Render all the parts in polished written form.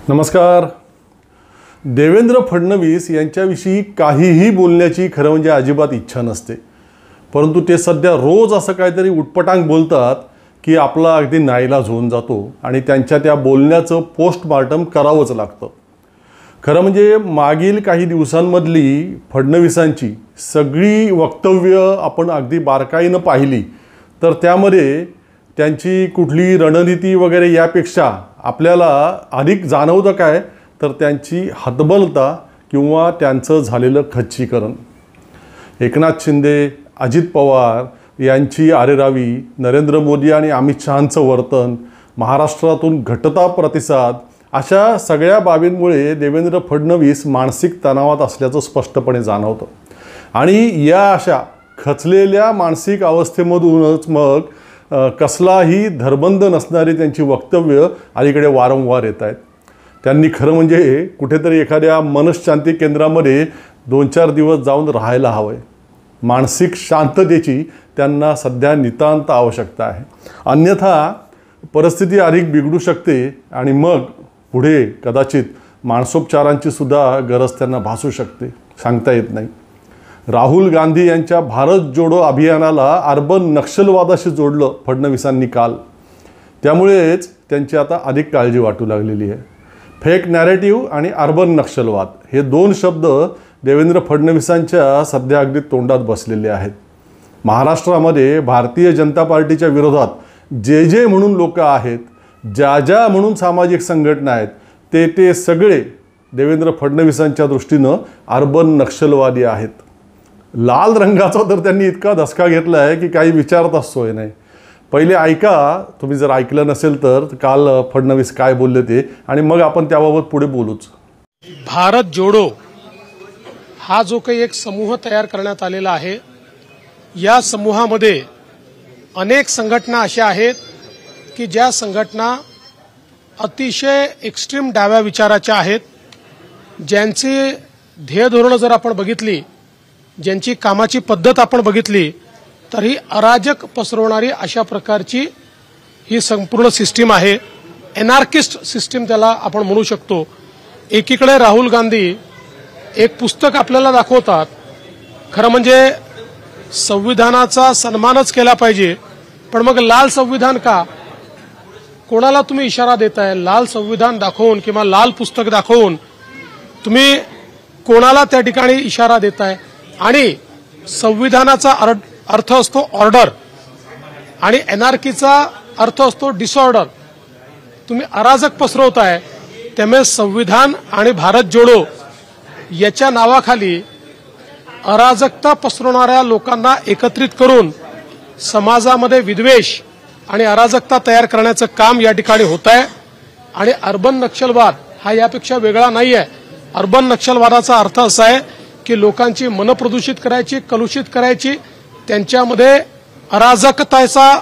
नमस्कार. देवेंद्र फडणवीस यांच्याविषयी काहीही बोलण्याची खरं म्हणजे अजिबात इच्छा नसते, परंतु ते सध्या रोज असं काहीतरी उटपटांग बोलतात की आपला अगदी नाईलाज होऊन जातो आणि त्यांच्या त्या बोलण्याचं पोस्टमार्टम करावंच लागतं. खरं म्हणजे मागील काही दिवसांमधली फडणवीसांची सगळी वक्तव्य आपण अगदी बारकाईनं पाहिली तर त्यामध्ये त्यांची कुठली रणनीती वगैरे यापेक्षा आपल्याला अधिक जाणवतं काय तर त्यांची हतबलता किंवा त्यांचं झालेलं खच्चीकरण. एकनाथ शिंदे, अजित पवार यांची आरेरावी, नरेंद्र मोदी आणि अमित शहांचं वर्तन, महाराष्ट्रातून घटता प्रतिसाद, अशा सगळ्या बाबींमुळे देवेंद्र फडणवीस मानसिक तणावात असल्याचं स्पष्टपणे जाणवतं. आणि या अशा खचलेल्या मानसिक अवस्थेमधूनच मग कसलाही धरबंध नसणारी त्यांची वक्तव्य अलीकडे वारंवार येत आहेत. त्यांनी खरं म्हणजे कुठेतरी एखाद्या मनशांती केंद्रामध्ये 2-4 दिवस जाऊन राहायला हवं आहे. मानसिक शांततेची त्यांना सध्या नितांत आवश्यकता आहे. अन्यथा परिस्थिती अधिक बिघडू शकते आणि मग पुढे कदाचित मानसोपचारांची सुद्धा गरज त्यांना भासू शकते, सांगता येत नाही. राहुल गांधी यांच्या भारत जोडो अभियानाला अर्बन नक्षलवादाशी जोडलं फडणवीसांनी काल. त्यामुळेच त्यांची आता अधिक काळजी वाटू लागलेली आहे. फेक नॅरेटिव्ह आणि अर्बन नक्षलवाद हे 2 शब्द देवेंद्र फडणवीसांच्या सध्या अगदी तोंडात बसलेले आहेत. महाराष्ट्रामध्ये भारतीय जनता पार्टीच्या विरोधात जे म्हणून लोक आहेत, ज्या म्हणून सामाजिक संघटना आहेत, ते सगळे देवेंद्र फडणवीसांच्या दृष्टीनं अर्बन नक्षलवादी आहेत. लाल रंगाचा तर त्यांनी इतका धसका घेतला आहे की काही विचारताच सोय नाही. पहिले ऐका, तुम्ही जर ऐकलं नसेल तर काल फडणवीस काय बोलले ते, आणि मग आपण त्याबाबत पुढे बोलूच. भारत जोडो हा जो काही एक समूह तयार करण्यात आलेला आहे, या समूहामध्ये अनेक संघटना अशा आहेत की ज्या संघटना अतिशय एक्स्ट्रीम डाव्या विचाराच्या आहेत, ज्यांची ध्येयधोरणं जर आपण बघितली, ज्यांची कामाची पद्धत आपण बघितली तर ही अराजक पसरवणारी अशा प्रकारची ही संपूर्ण सिस्टीम आहे. एनार्किस्ट सिस्टीम त्याला आपण म्हणू शकतो. एकीकडे राहुल गांधी एक पुस्तक आपल्याला दाखवतात, खरं म्हणजे संविधानाचा सन्मानच केला पाहिजे, पण मग लाल संविधान का? कोणाला तुम्ही इशारा देताय? लाल संविधान दाखवून किंवा लाल पुस्तक दाखवून तुम्ही कोणाला त्या ठिकाणी इशारा देताय? आणि संविधानाचा अर्थ असतो ऑर्डर आणि एनार्कीचा अर्थ असतो डिसऑर्डर. तुम्ही अराजक पसरवताय, त्यामुळे संविधान आणि भारत जोडो याच्या नावाखाली अराजकता पसरवणाऱ्या लोकांना एकत्रित करून समाजामध्ये विद्वेष आणि अराजकता तयार करण्याचं काम या ठिकाणी होत आहे. आणि अर्बन नक्षलवाद हा यापेक्षा वेगळा नाही आहे. अर्बन नक्षलवादाचा अर्थ असा आहे की लोकांची मन प्रदूषित करायची, कलुषित करायची, त्यांच्यामध्ये अराजकतेचा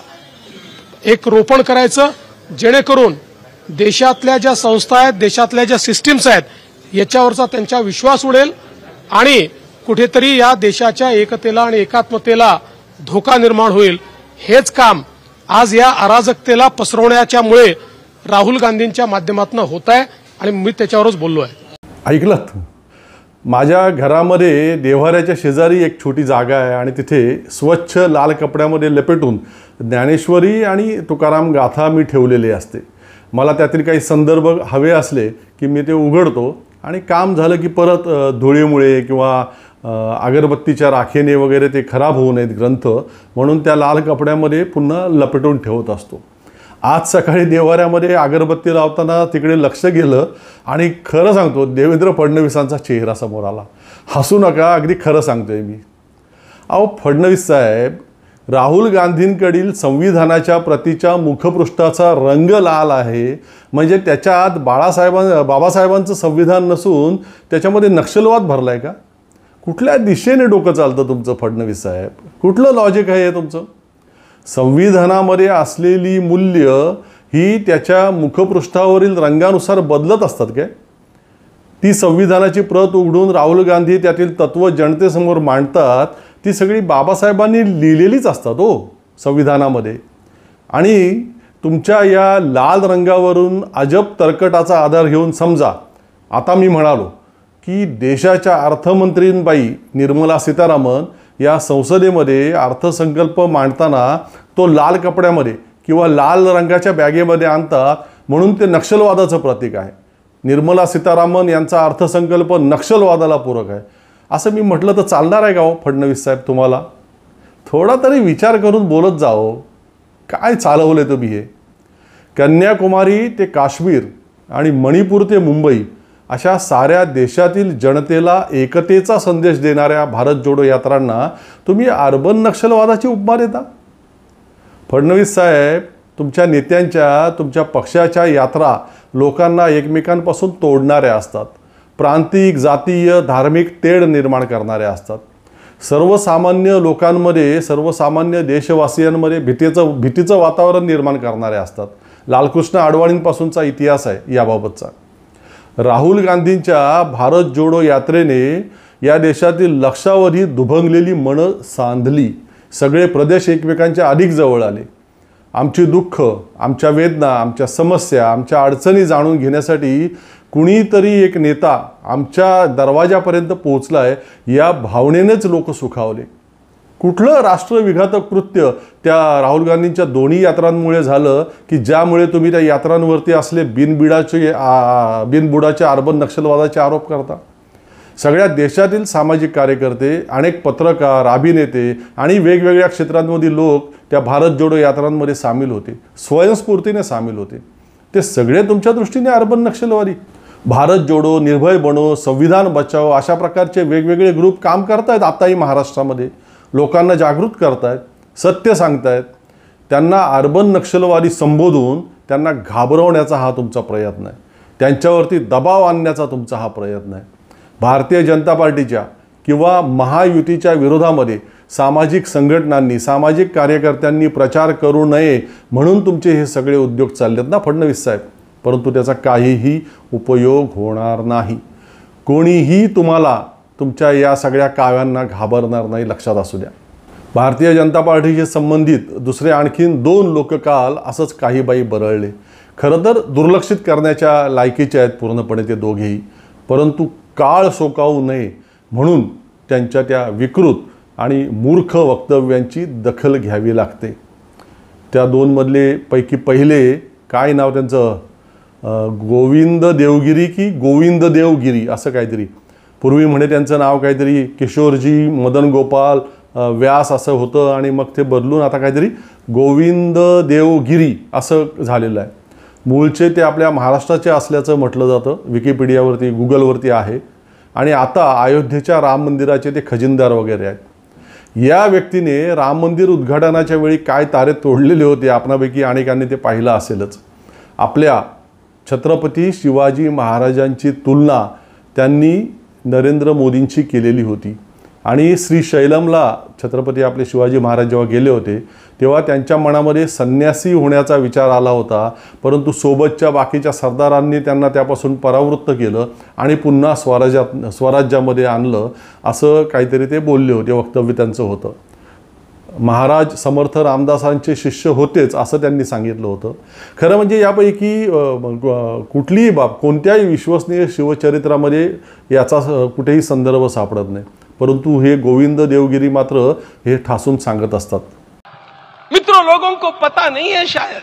एक रोपण करायचं, जेणेकरून देशातल्या ज्या संस्था आहेत, देशातल्या ज्या सिस्टीम्स आहेत, याच्यावरचा त्यांचा विश्वास उडेल आणि कुठेतरी या देशाच्या एकतेला आणि एकात्मतेला धोका निर्माण होईल. हेच काम आज या अराजकतेला पसरवण्याच्यामुळे राहुल गांधींच्या माध्यमातून होत आहे आणि मी त्याच्यावरच बोललो आहे. ऐकलं, माझ्या घरामध्ये देव्हाऱ्याच्या शेजारी एक छोटी जागा आहे आणि तिथे स्वच्छ लाल कपड्यामध्ये लपेटून ज्ञानेश्वरी आणि तुकाराम गाथा मी ठेवलेली असते. मला त्यातील काही संदर्भ हवे असले की मी ते उघडतो आणि काम झालं की परत धुळीमुळे किंवा अगरबत्तीच्या राखेने वगैरे ते खराब होऊ नयेत ग्रंथ, म्हणून त्या लाल कपड्यामध्ये पुन्हा लपेटून ठेवत असतो. आज सकाळी देवाऱ्यामध्ये अगरबत्ती लावताना तिकडे लक्ष गेलं आणि खरं सांगतो देवेंद्र फडणवीसांचा चेहरा समोर आला. हसू नका, अगदी खरं सांगतोय मी. अहो फडणवीस साहेब, राहुल गांधींकडील संविधानाच्या प्रतीच्या मुखपृष्ठाचा रंग लाल आहे म्हणजे त्याच्या आत बाबासाहेबांचं संविधान नसून त्याच्यामध्ये नक्षलवाद भरलाय का? कुठल्या दिशेने डोकं चालतं तुमचं फडणवीस साहेब? कुठलं लॉजिक आहे तुमचं? संविधानामध्ये असलेली मूल्य ही त्याच्या मुखपृष्ठावरील रंगानुसार बदलत असतात काय? ती संविधानाची प्रत उघडून राहुल गांधी त्यातील तत्व जनतेसमोर मांडतात, ती सगळी बाबासाहेबांनी लिहिलेलीच असतात हो संविधानामध्ये. आणि तुमच्या या लाल रंगावरून अजब तर्कटाचा आधार घेऊन समजा आता मी म्हणालो की देशाच्या अर्थमंत्रीबाई निर्मला सीतारामन या संसदेमध्ये अर्थसंकल्प मांडताना तो लाल कपड्यामध्ये किंवा लाल रंगाच्या बॅगेमध्ये आणतात म्हणून ते नक्षलवादाचं प्रतीक आहे. निर्मला सीतारामन यांचा अर्थसंकल्प नक्षलवादाला पूरक आहे असं मी म्हटलं तर चालणार आहे का हो फडणवीस साहेब? तुम्हाला थोडा तरी विचार करून बोलत जाओ. काय चालवले तुम्ही हे? कन्याकुमारी ते काश्मीर आणि मणिपूर ते मुंबई अशा साऱ्या देशातील जनतेला एकतेचा संदेश देणाऱ्या भारत जोडो यात्रांना तुम्ही अर्बन नक्षलवादाची उपमा देता. फडणवीस साहेब, तुमच्या नेत्यांच्या, तुमच्या पक्षाच्या यात्रा लोकांना एकमेकांपासून तोडणाऱ्या असतात. प्रांतिक, जातीय, धार्मिक तेढ निर्माण करणाऱ्या असतात. सर्वसामान्य लोकांमध्ये, सर्वसामान्य देशवासियांमध्ये भीतीचं वातावरण निर्माण करणाऱ्या असतात. लालकृष्ण अडवाणींपासूनचा इतिहास आहे याबाबतचा. राहुल गांधींच्या भारत जोडो यात्रेने या देशातील लक्षावधी दुभंगलेली मनं सांधली. सगळे प्रदेश एकमेकांच्या अधिक जवळ आले. आमची दुःख, आमच्या वेदना, आमच्या समस्या, आमच्या अडचणी जाणून घेण्यासाठी कुणीतरी एक नेता आमच्या दरवाजापर्यंत पोहोचलाय या भावनेनेच लोक सुखावले. कुठलं राष्ट्रविघातक कृत्य त्या राहुल गांधींच्या दोन्ही यात्रांमुळे झालं की ज्यामुळे तुम्ही त्या यात्रांवरती असले बिनबुडाचे अर्बन नक्षलवादाचे आरोप करता? सगळ्या देशातील सामाजिक कार्यकर्ते, अनेक पत्रकार, अभिनेते आणि वेगवेगळ्या क्षेत्रांमधील लोक त्या भारत जोडो यात्रांमध्ये सामील होते, स्वयंस्फूर्तीने सामील होते. ते सगळे तुमच्या दृष्टीने अर्बन नक्षलवादी. भारत जोडो, निर्भय बनो, संविधान बचाओ अशा प्रकारचे वेगवेगळे ग्रुप काम करतायत आताही महाराष्ट्रामध्ये. लोकांना जागृत करतायत, सत्य सांगतायत. त्यांना अर्बन नक्षलवादी संबोधून त्यांना घाबरवण्याचा हा तुमचा प्रयत्न आहे. त्यांच्यावरती दबाव आणण्याचा तुमचा हा प्रयत्न आहे. भारतीय जनता पार्टीच्या किंवा महायुतीच्या विरोधामध्ये सामाजिक संघटनांनी, सामाजिक कार्यकर्त्यांनी प्रचार करू नये म्हणून तुमचे हे सगळे उद्योग चाललेत ना फडणवीस साहेब. परंतु त्याचा काहीही उपयोग होणार नाही. कोणीही तुम्हाला तुमच्या या सगळ्या काव्यांना घाबरणार नाही, लक्षात असू द्या. भारतीय जनता पार्टीशी संबंधित दुसरे आणखीन 2 लोक काल असंच काही बाई बरळले. खरं तर दुर्लक्षित करण्याच्या लायकीचे आहेत पूर्णपणे ते दोघेही, परंतु काळ सोकावू नये म्हणून त्यांच्या त्या विकृत आणि मूर्ख वक्तव्यांची दखल घ्यावी लागते. त्या 2 मधले पैकी पहिले, काय नाव त्यांचं, गोविंद देवगिरी की गोविंद देवगिरी असं काहीतरी. पूर्वी म्हणे त्यांचं नाव काहीतरी किशोरजी मदन गोपाल व्यास असं होतं आणि मग ते बदलून आता काहीतरी गोविंद देवगिरी असं झालेलं आहे. मूळचे ते आपल्या महाराष्ट्राचे असल्याचं म्हटलं जातं, विकिपीडियावरती, गुगलवरती आहे. आणि आता अयोध्येच्या राम मंदिराचे ते खजिनदार वगैरे आहेत. या व्यक्तीने राम मंदिर उद्घाटनाच्या वेळी काय तारे तोडलेले होते आपणापैकी अनेकांनी ते पाहिलं असेलच. आपल्या छत्रपती शिवाजी महाराजांची तुलना त्यांनी नरेंद्र मोदींची केलेली होती. आणि श्रीशैलमला छत्रपती आपले शिवाजी महाराज जेव्हा गेले होते तेव्हा त्यांच्या मनामध्ये संन्यासी होण्याचा विचार आला होता, परंतु सोबतच्या बाकीच्या सरदारांनी त्यांना त्यापासून परावृत्त केलं आणि पुन्हा स्वराज्यामध्ये आणलं असं काहीतरी ते बोलले होते. वक्तव्य त्यांचं होतं. महाराज समर्थ रामदासांचे शिष्य होतेच असं त्यांनी सांगितलं होतं. खरं म्हणजे यापैकी कुठलीही बाब, कोणत्याही विश्वसनीय शिवचरित्रामध्ये याचा कुठेही संदर्भ सापडत नाही. परंतु हे गोविंद देवगिरी मात्र हे ठासून सांगत असतात. मित्रों, लोगों को पता नहीं है शायद,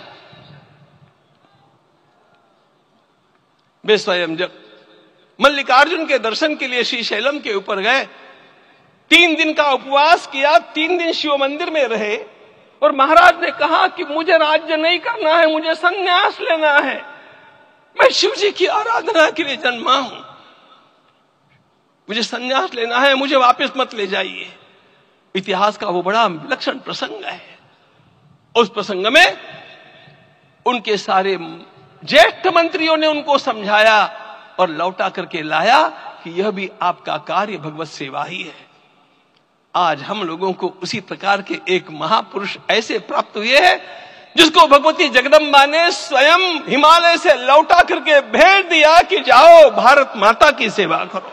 वे स्वयं जब मल्लिकार्जुन के दर्शन के लिए श्रीशैलम के ऊपर गए, 3 दिन का उपवास किया, 3 दिन शिव मंदिर में रहे और महाराज ने कहा कि मुझे राज्य नहीं करना है, मुझे संन्यास लेना है, मैं शिव जी की आराधना के लिए जन्मा हूं, मुझे संन्यास लेना है, मुझे वापस मत ले जाइए। इतिहास का वो बड़ा विलक्षण प्रसंग है। उस प्रसंग में उनके सारे ज्येष्ठ मंत्रियों ने उनको समझाया और लौटा करके लाया कि यह भी आपका कार्य भगवत सेवा ही है। आज हम लोगों को उसी प्रकार के एक महापुरुष ऐसे प्राप्त हुए हैं जिसको भगवती जगदम्बा ने स्वयं हिमालय से लौटा करके भेज दिया कि जाओ भारत माता की सेवा करो,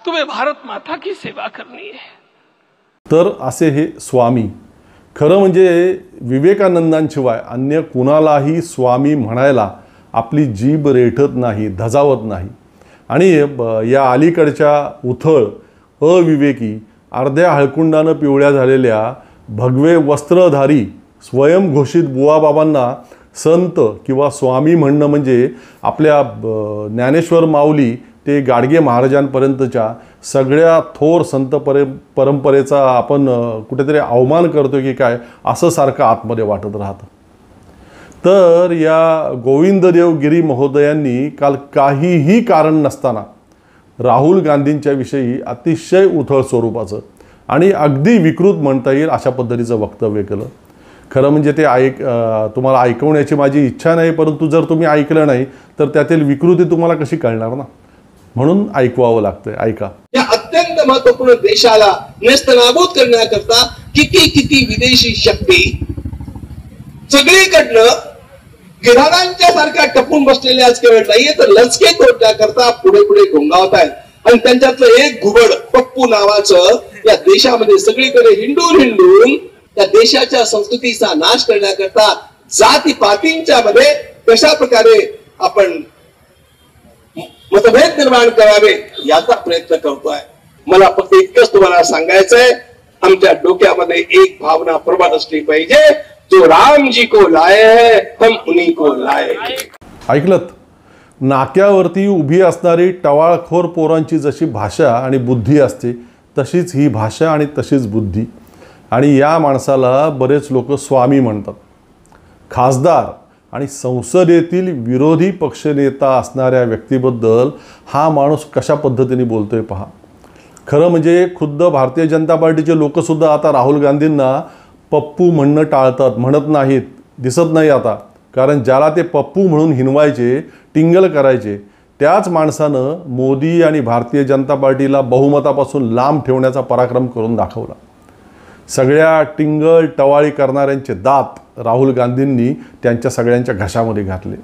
तुम्हें भारत माता की सेवा करनी है। तर असे हे स्वामी खरं म्हणजे विवेकानंदांशिवाय अन्य कुणालाही स्वामी म्हणायला आपली जीभ रेटत नाही, धजावत नाही. आणि या अलीकडच्या उथळ, अविवेकी, अर्ध्या हळकुंडानं पिवळ्या झालेल्या भगवे वस्त्रधारी स्वयंघोषित बुवाबाबांना संत किंवा स्वामी म्हणणं म्हणजे आपल्या ज्ञानेश्वर माऊली ते गाडगे महाराजांपर्यंतच्या सगळ्या थोर संत परंपरेचा आपण कुठेतरी अवमान करतो की काय, असं सारखं आतमध्ये वाटत राहतं. तर या गोविंददेव गिरी महोदयांनी काल काहीही कारण नसताना राहुल गांधींच्या विषयी अतिशय उथळ स्वरूपाचं आणि अगदी विकृत म्हणता येईल अशा पद्धतीचं वक्तव्य केलं. खरं म्हणजे ते तुम्हाला ऐकवण्याची माझी इच्छा नाही, परंतु जर तुम्ही ऐकलं नाही तर त्यातील विकृती तुम्हाला कशी कळणार ना, म्हणून ऐकवावं लागतंय. ऐका. या अत्यंत महत्वपूर्ण देशाला नेस्तनाबूत करण्याकरता किती विदेशी शक्ती सगळीकडनं गिधाडांच्या सारख्या टपून बसलेल्या आज केवळ नाहीये तर लचके तोडण्याकरता पुढे घोंगावत आहेत. आणि त्यांच्यातलं एक घुबड पप्पू नावाचं या देशामध्ये सगळीकडे हिंडून त्या देशाच्या संस्कृतीचा नाश करण्याकरता जातीपातींच्या मध्ये कशा प्रकारे आपण मतभेद निर्माण करावे याचा प्रयत्न करतोय. मला फक्त इतकंच तुम्हाला सांगायचंय, आमच्या डोक्यामध्ये एक भावना प्रबळ असली पाहिजे, जो रामजी को लाए है हम उन्हीं को लाए. ऐकलत? नाक्यावरती उभी असणारी टवाळखोर पोरांची जशी भाषा आणि बुद्धी असते तशीच ही भाषा आणि तशीच बुद्धी. आणि या माणसाला बरेच लोक स्वामी म्हणतात. खासदार आणि संसदेतील विरोधी पक्षनेता असणाऱ्या व्यक्तीबद्दल हा माणूस कशा पद्धतीने बोलतोय पहा. खरं म्हणजे खुद्द भारतीय जनता पार्टीचे लोकसुद्धा आता राहुल गांधींना पप्पू म्हणणं टाळतात, म्हणत नाहीत, दिसत नाही आता. कारण ज्याला ते पप्पू म्हणून हिनवायचे, टिंगल करायचे, त्याच माणसानं मोदी आणि भारतीय जनता पार्टीला बहुमतापासून लांब ठेवण्याचा पराक्रम करून दाखवला. सगळ्या टिंगल टवाळी करणाऱ्यांचे दात राहुल गांधींनी त्यांच्या सगळ्यांच्या घशामध्ये घातले.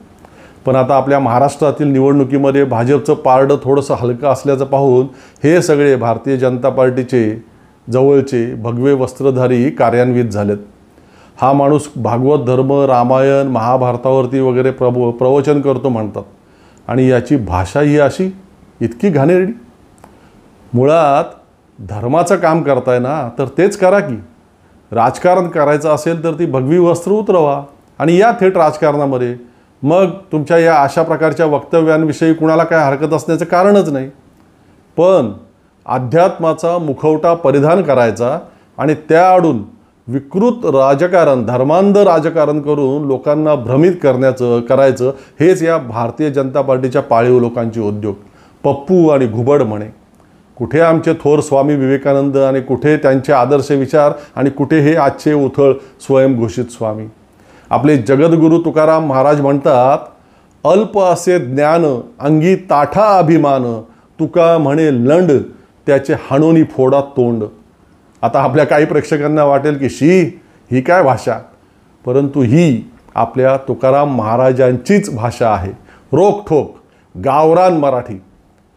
पण आता आपल्या महाराष्ट्रातील निवडणुकीमध्ये भाजपचं पारडं थोडंसं हलकं असल्याचं पाहून हे सगळे भारतीय जनता पार्टीचे जवळचे भगवे वस्त्रधारी कार्यान्वित झालेत. हा माणूस भागवत धर्म, रामायण, महाभारतावरती वगैरे प्रवचन करतो म्हणतात. आणि याची भाषा ही अशी इतकी घाणेरडी. मुळात धर्माचं काम करताय ना तर तेच करा की. राजकारण करायचं असेल तर ती भगवी वस्त्र उतरवा आणि या थेट राजकारणामध्ये. मग तुमच्या या अशा प्रकारच्या वक्तव्यांविषयी कुणाला काय हरकत असण्याचं कारणच नाही. पण अध्यात्माचा मुखवटा परिधान करायचा आणि त्याआडून विकृत राजकारण, धर्मांध राजकारण करून लोकांना भ्रमित करायचं हेच या भारतीय जनता पार्टीच्या पाळीव लोकांचे उद्योग. पप्पू आणि घुबड म्हणे. कुठे आमचे थोर स्वामी विवेकानंद आणि कुठे त्यांचे आदर्श विचार आणि कुठे हे आजचे उथळ स्वयंघोषित स्वामी. आपले जगद्गुरू तुकाराम महाराज म्हणतात, अल्प असे ज्ञान अंगी ताठा अभिमान, तुका म्हणे लंड त्याचे हाणोनी फोडा तोंड. आता आपल्या काही प्रेक्षकांना वाटेल की शी ही काय भाषा, परंतु ही आपल्या तुकाराम महाराजांचीच भाषा आहे. रोखठोक गावरान मराठी.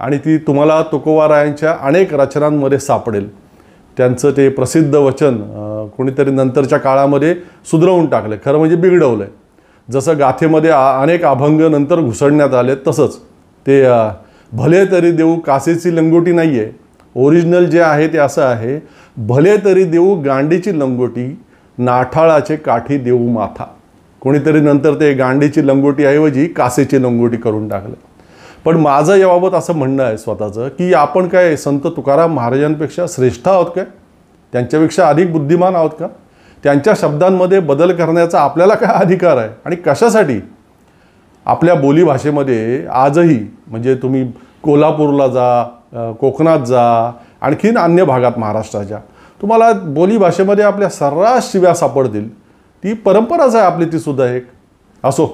आणि ती तुम्हाला तुकोबारायांच्या अनेक रचनांमध्ये सापडेल. त्यांचं ते प्रसिद्ध वचन कोणीतरी नंतरच्या काळामध्ये सुधरवून टाकलं, खरं म्हणजे बिघडवलं आहे. जसं गाथेमध्ये अनेक अभंग नंतर घुसडण्यात आले तसंच ते भले तरी देऊ कासेची लंगोटी नाही आहे. ओरिजिनल जे आहे ते असं आहे, भले तरी देऊ गांडीची लंगोटी, नाठाळाचे काठी देऊ माथा. कोणीतरी नंतर ते गांडीची लंगोटी ऐवजी कासेची लंगोटी करून टाकलं. पण माझं याबाबत असं म्हणणं आहे स्वतःचं की आपण काय संत तुकाराम महाराजांपेक्षा श्रेष्ठ आहोत काय? त्यांच्यापेक्षा अधिक बुद्धिमान आहोत का? त्यांच्या शब्दांमध्ये बदल करण्याचा आपल्याला काय अधिकार आहे? आणि कशासाठी? आपल्या बोलीभाषेमध्ये आजही म्हणजे तुम्ही कोल्हापूरला जा, कोकणात जा, आणखीन अन्य भागात महाराष्ट्राच्या, तुम्हाला बोलीभाषेमध्ये आपल्या सर्रास शिव्या सापडतील. ती परंपराच आहे आपली, ती सुद्धा एक. असो,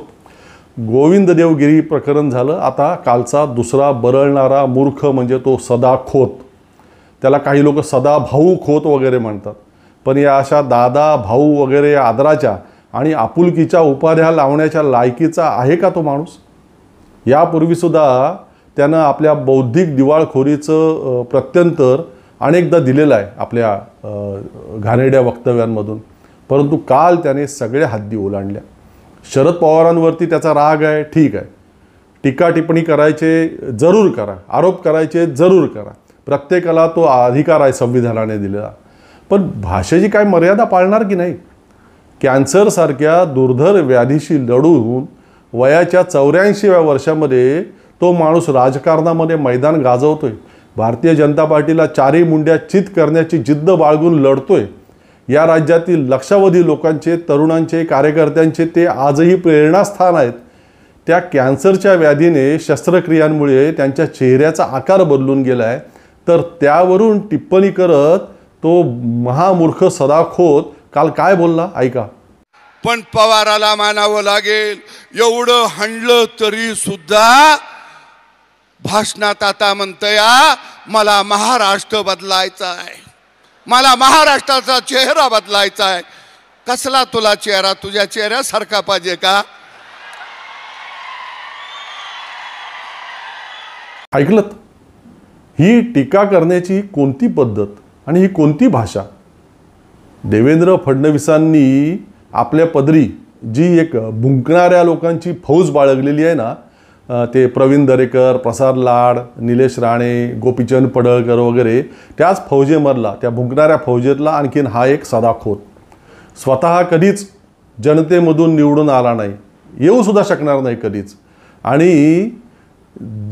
गोविंददेव गिरी प्रकरण झालं. आता कालचा दुसरा बरळणारा मूर्ख म्हणजे तो सदा खोत. त्याला काही लोक सदा भाऊ खोत वगैरे म्हणतात. पण या अशा दादा भाऊ वगैरे आदराच्या आणि आपुलकीच्या उपाध्या लावण्याच्या लायकीचा आहे का तो माणूस? यापूर्वीसुद्धा त्यानं आपल्या बौद्धिक दिवाळखोरीचं प्रत्यंतर अनेकदा दिलेलं आहे आपल्या घाणेरड्या वक्तव्यांमधून. परंतु काल त्याने सगळ्या हद्दी ओलांडल्या. शरद पवारांवरती त्याचा राग आहे, ठीक आहे. टीका टिप्पणी करायचे जरूर करा, आरोप करायचे जरूर करा, प्रत्येकाला तो अधिकार आहे संविधानाने दिलेला. पण भाषेची काय मर्यादा पाळणार की नाही? कॅन्सरसारख्या दुर्धर व्याधीशी लढून वयाच्या 84व्या वर्षामध्ये तो माणूस राजकारणामध्ये मैदान गाजवतोय. भारतीय जनता पार्टीला चारी मुंड्या चित करण्याची जिद्द बाळगून लढतोय. या राज्यातील लक्षावधी लोकांचे, तरुणांचे, कार्यकर्त्यांचे ते आजही प्रेरणास्थान आहेत. त्या कॅन्सरच्या व्याधीने, शस्त्रक्रियांमुळे त्यांच्या चेहऱ्याचा आकार बदलून गेला आहे, तर त्यावरून टिप्पणी करत तो महामूर्ख सदाखोत काल काय बोलला ऐका. पण पवाराला मानावं लागेल, एवढं हाणलं तरी सुद्धा भाषणात आता म्हणतया मला महाराष्ट्र बदलायचा आहे, मला महाराष्ट्राचा चेहरा बदलायचा आहे. कसला तुला चेहरा? तुझ्या चेहऱ्यासारखा पाहिजे का? ऐकलत? ही टीका करण्याची कोणती पद्धत आणि ही कोणती भाषा? देवेंद्र फडणवीसांनी आपल्या पदरी जी एक भुंकणाऱ्या लोकांची फौज बाळगलेली आहे ना, ते प्रवीण दरेकर, प्रसाद लाड, निलेश राणे, गोपीचंद पडळकर वगैरे, त्याच फौजेमधला, त्या भुंकणाऱ्या फौजेतला आणखीन हा एक सदाखोत. स्वतः कधीच जनतेमधून निवडून आला नाही, येऊसुद्धा शकणार नाही कधीच. आणि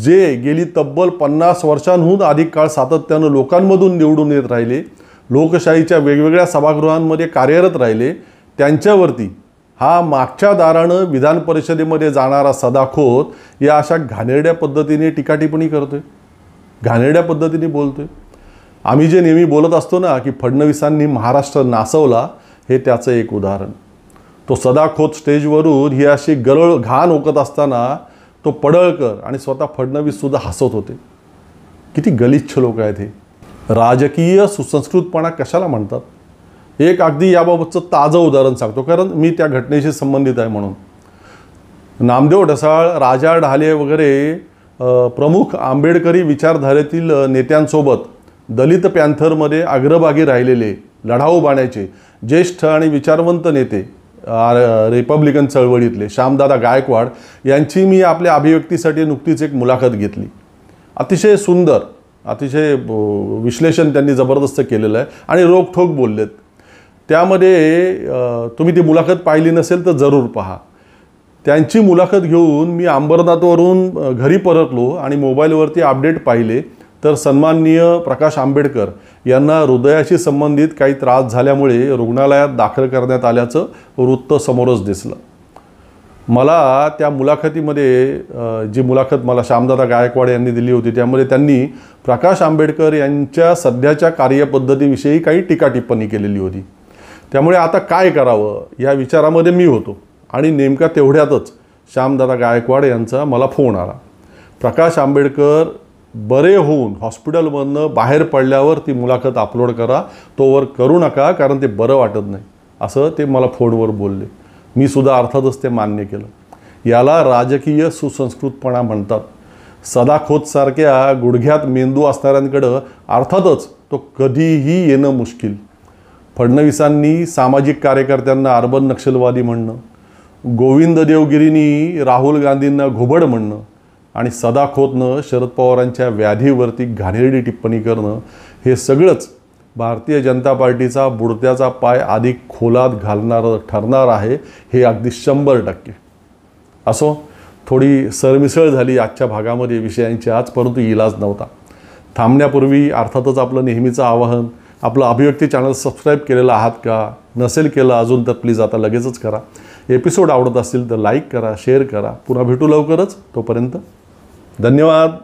जे गेली तब्बल 50 वर्षांहून अधिक काळ सातत्यानं लोकांमधून निवडून येत राहिले, लोकशाहीच्या वेगवेगळ्या सभागृहांमध्ये कार्यरत राहिले, त्यांच्यावरती हा मागच्या दारानं विधान परिषदेमध्ये जाणारा सदाखोत या अशा घाणेरड्या पद्धतीने टीका टिप्पणी करतोय, घाणेरड्या पद्धतीने बोलतोय. आम्ही जे नेहमी बोलत असतो ना की फडणवीसांनी महाराष्ट्र नासवला, हे त्याचं एक उदाहरण. तो सदाखोत स्टेजवरून ही अशी गरळ घाण ओकत असताना तो पडळकर आणि स्वतः फडणवीससुद्धा हसत होते. किती गलिच्छ लोक आहेत हे. राजकीय सुसंस्कृतपणा कशाला म्हणतात? एक अगदी याबाबतचं ताजं उदाहरण सांगतो, कारण मी त्या घटनेशी संबंधित आहे म्हणून. नामदेव ढसाळ, राजा ढाले वगैरे प्रमुख आंबेडकरी विचारधारेतील नेत्यांसोबत दलित पॅन्थरमध्ये अग्रभागी राहिलेले लढाऊ बाण्याचे ज्येष्ठ आणि विचारवंत नेते, रिपब्लिकन चळवळीतले श्यामदादा गायकवाड यांची मी आपल्या अभिव्यक्तीसाठी नुकतीच एक मुलाखत घेतली. अतिशय सुंदर, अतिशय विश्लेषण त्यांनी जबरदस्त केलेलं आहे आणि रोखठोक बोललेत. त्यामध्ये तुम्ही ती मुलाखत पाहिली नसेल तर जरूर पहा. त्यांची मुलाखत घेऊन मी अंबरनाथवरून घरी परतलो आणि मोबाईलवरती अपडेट पाहिले तर सन्माननीय प्रकाश आंबेडकर यांना हृदयाशी संबंधित काही त्रास झाल्यामुळे रुग्णालयात दाखल करण्यात आल्याचं वृत्त समोरच दिसलं. मला त्या मुलाखतीमध्ये जी मुलाखत मला श्यामदादा गायकवाड यांनी दिली होती त्यामध्ये त्यांनी प्रकाश आंबेडकर यांच्या सध्याच्या कार्यपद्धतीविषयी काही टीका टिप्पणी केलेली होती. त्यामुळे आता काय करावं या विचारामध्ये मी होतो आणि नेमका तेवढ्यातच श्यामदादा गायकवाड यांचा मला फोन आला. प्रकाश आंबेडकर बरे होऊन हॉस्पिटलमधनं बाहेर पडल्यावर ती मुलाखत अपलोड करा, तोवर करू नका कारण ते बरं वाटत नाही, असं ते मला फोनवर बोलले. मी सुद्धा अर्थातच ते मान्य केलं. याला राजकीय सुसंस्कृतपणा म्हणतात. सदाखोतसारख्या गुडघ्यात मेंदू असणाऱ्यांकडं अर्थातच तो कधीही येणं मुश्किल. फडणवीसांनी सामाजिक कार्यकर्त्यांना अर्बन नक्षलवादी म्हणणं, गोविंद देवगिरींनी राहुल गांधींना घुबड म्हणणं आणि सदाखोतनं शरद पवारांच्या व्याधीवरती घाणेरडी टिप्पणी करणं, हे सगळंच भारतीय जनता पार्टीचा बुडत्याचा पाय अधिक खोलात घालणारं ठरणार आहे, हे अगदी 100%. असो, थोडी सरमिसळ झाली आजच्या भागामध्ये विषयांची आज, परंतु इलाज नव्हता. थांबण्यापूर्वी अर्थातच आपलं नेहमीचं आवाहन, आपलं अभिव्यक्ती चॅनल सबस्क्राईब केलेलं आहात का? नसेल केलं अजून तर प्लीज आता लगेचच करा. एपिसोड आवडत असतील तर लाईक करा, शेअर करा. पुन्हा भेटू लवकरच. तोपर्यंत धन्यवाद.